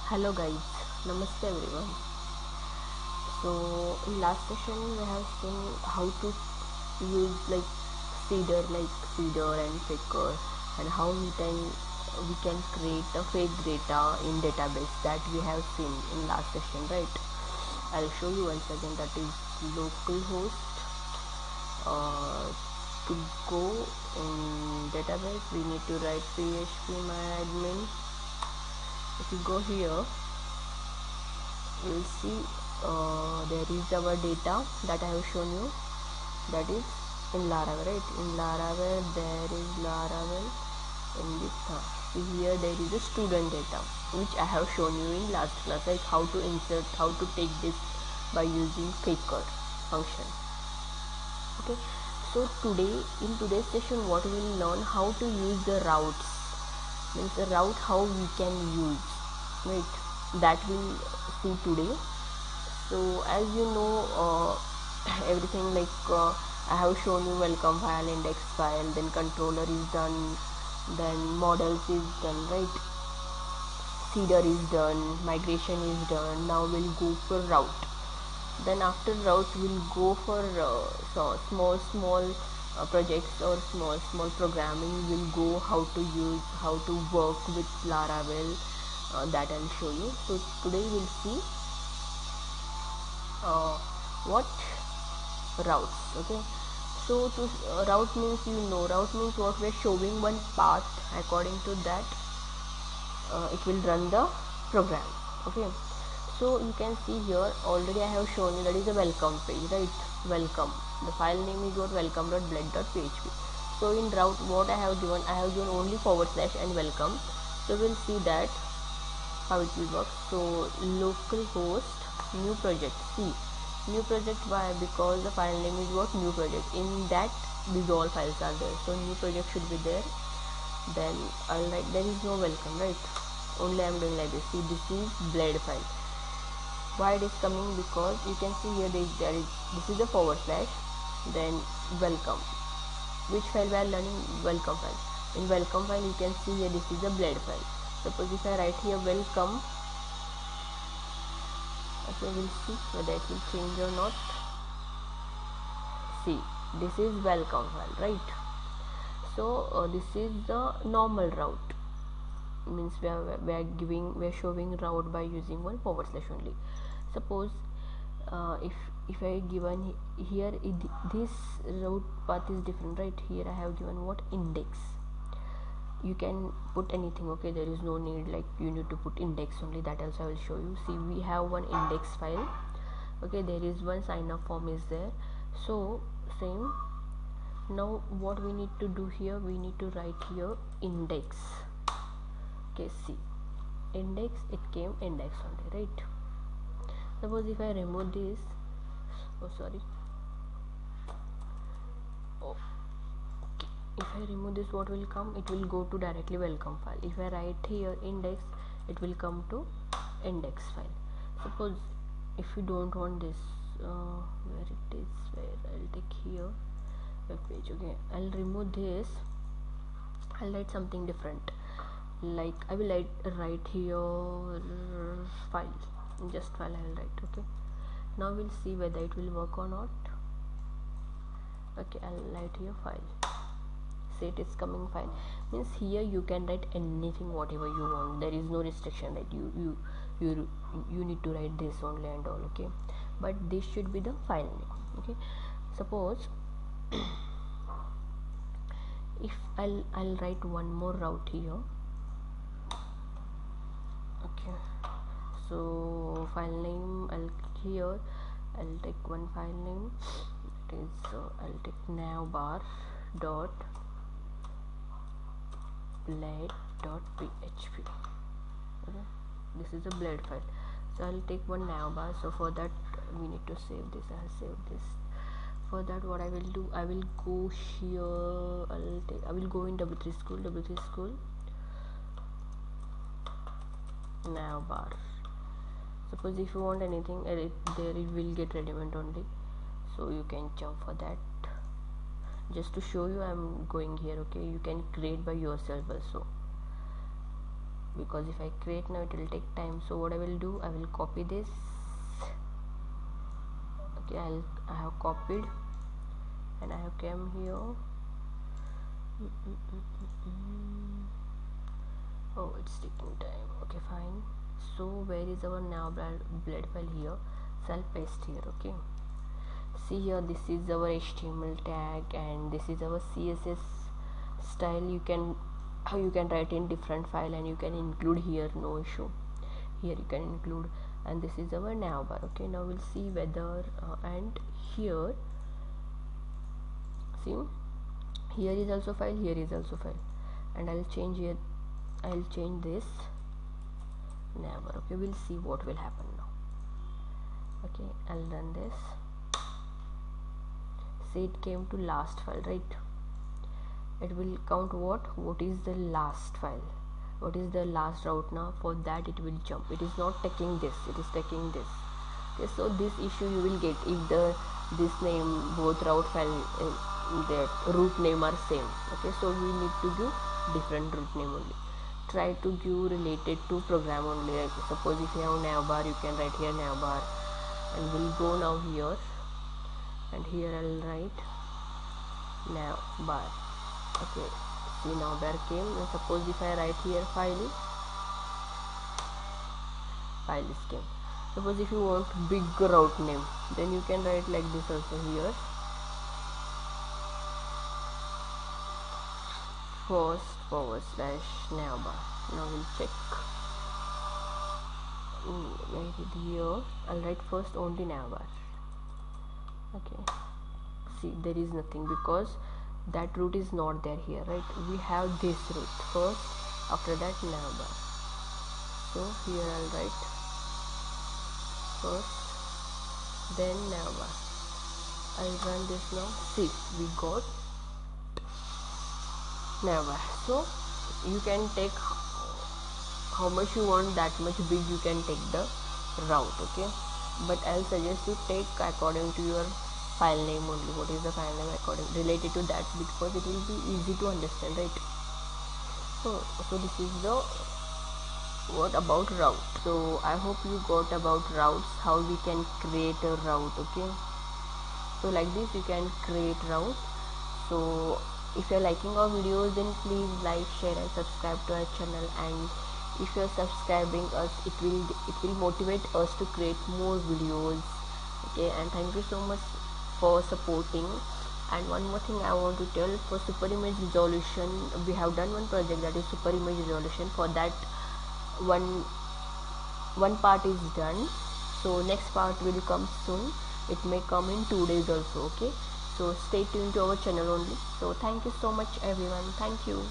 Hello guys, namaste everyone. So in last session we have seen how to use seeder and faker, and how we can create a fake data in database that we have seen in last session, right? I'll show you once again. That is localhost. To go in database we need to write php myadmin. If you go here you will see there is our data that I have shown you, that is in Laravel, right? In Laravel there is Laravel in this see here there is a student data which I have shown you in last class, like how to insert, how to take this by using faker function. Okay, so in today's session what we will learn, how to use the routes, means the route how we can use, right? That we'll see today. So as you know, everything I have shown you welcome file, index file, then controller is done, then models is done, right? Seeder is done, migration is done. Now we'll go for route. Then after route we'll go for small projects or small programming. We'll go how to work with Laravel, that I'll show you. So today we'll see what routes. Okay, so to route means, route means what we're showing one path. According to that it will run the program. Okay, so you can see here already I have shown you, that is a welcome page, right? Welcome, the file name is what, welcome.bled.php. so in route what I have given only / and welcome. So we'll see that how it will work. So localhost new project. See, new project, why? Because the file name is what, new project. In that these all files are there, so new project should be there. Then I'll write, there is no welcome, right? Only I'm doing like this. See, this is bled file. Why it is coming? Because you can see here this is a / then welcome. Which file we are learning? Welcome file. In welcome file you can see here this is a bled file. Suppose if I write here welcome, okay, we'll see whether it will change or not. See, this is welcome file, right? So this is the normal route, means we are showing route by using one / only. Suppose if I given here this route path is different, right? Here I have given what, index. You can put anything, okay, there is no need like you need to put index only, that also I will show you. See, we have one index file, okay, there is one sign up form is there. So same, now what we need to do here, we need to write here index. Okay, see, index, it came index only, right? Suppose if I remove this, if I remove this, what will come? It will go to directly welcome file. If I write here index, it will come to index file. Suppose if you don't want this, where it is, where I'll take here web page. Okay, I'll remove this, I'll write something different, like I will write here file, just file I'll write. Okay, now we'll see whether it will work or not. Okay, I'll write here file. See, it is coming file, means here you can write anything whatever you want, there is no restriction, right? You need to write this only and all. Okay, but this should be the file name. Okay, suppose if I'll write one more route here. Okay, so file name, I'll take one file name, it is I'll take navbar dot bled.php. okay, this is a bled file, so I'll take one navbar. So for that we need to save this. I'll save this. For that what I will do, I will go here, I will go in W3 school navbar. Suppose if you want anything there it will get relevant only, so you can jump for that. Just to show you I'm going here. Okay, you can create by yourself also. because if I create now it will take time. So what I will do, I will copy this. Okay, I have copied and I have came here. Oh, it's taking time. Okay, fine. So where is our now blade file? Here, so I'll paste here. Okay, see here, this is our HTML tag and this is our CSS style. You can write in different file and you can include here, no issue. Here you can include, and this is our navbar. Okay, now we'll see whether and here, see, here is also file, here is also file, and I'll change it. I'll change this navbar. Okay, we'll see what will happen now. Okay, I'll run this. See, it came to last file, right? It will count what is the last file, what is the last route. Now for that it will jump. It is not taking this, it is taking this. Okay, so this issue you will get if this name, both route file, the root name are same. Okay, so we need to give different root name only. Try to give related to program only. Like suppose if you have navbar, you can write here navbar, and we'll go now here, and here I'll write navbar. Okay, see, navbar came, and suppose if I write here file is came. Suppose if you want big route name, then you can write like this also here, /navbar. Now we'll check. Write it here. I'll write first only navbar. Okay, see, there is nothing because that root is not there here, right? We have this root first, after that navbar. So here I'll write first, then navbar. I'll run this now. See, we got navbar. So you can take how much you want, that much big you can take the route. Okay, but I'll suggest you take according to your file name only. What is the file name according related to that, because it will be easy to understand, right? So this is the what about route. So I hope you got about routes, how we can create a route. Okay, so like this you can create route. So if you're liking our videos, then please like, share and subscribe to our channel, and if you're subscribing us, it will motivate us to create more videos. Okay, and thank you so much for supporting. And one more thing I want to tell, for super image resolution, we have done one project, that is super image resolution. For that one part is done, so next part will come soon. It may come in 2 days also. Okay, so stay tuned to our channel only. So thank you so much everyone. Thank you.